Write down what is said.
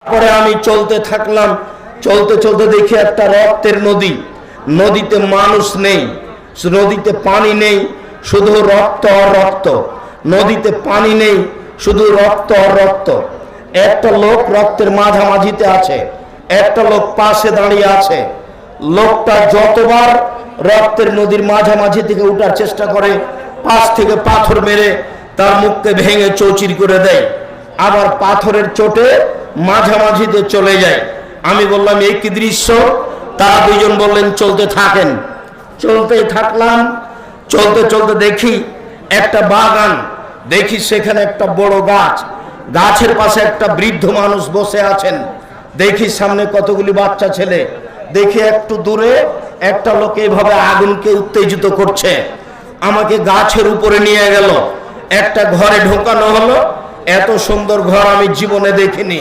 পরে আমি চলতে থাকলাম, চলতে চলতে দেখি একটা রক্তের নদী। নদীতে মানুষ নেই, নদীতে পানি নেই, শুধু রক্ত আর রক্ত। নদীতে পানি নেই, শুধু রক্ত আর রক্ত। একটা লোক রক্তের মাঝামাঝিতে আছে, একটা লোক পাশে দাঁড়িয়ে আছে। লোকটা যতবার রক্তের নদীর মাঝামাঝি থেকে উঠার চেষ্টা করে, পাশ থেকে পাথর মেরে তার মুখকে ভেঙে চৌচির করে দেয়। আবার পাথরের চোটে মাঝামাঝিতে চলে যায়। আমি বললাম এই কি দৃশ্য? তারা দুইজন বললেন চলতে থাকেন। চলতেই থাকলাম, চলতে চলতে দেখি একটা বাগান, দেখি সেখানে একটা বড় গাছ, গাছের পাশে একটা বৃদ্ধ মানুষ বসে আছেন। দেখি সামনে কতগুলি বাচ্চা ছেলে, দেখি একটু দূরে একটা লোক এইভাবে আগুনকে উত্তেজিত করছে। আমাকে গাছের উপরে নিয়ে গেল, একটা ঘরে ঢোকানো হলো। এত সুন্দর ঘর আমি জীবনে দেখিনি।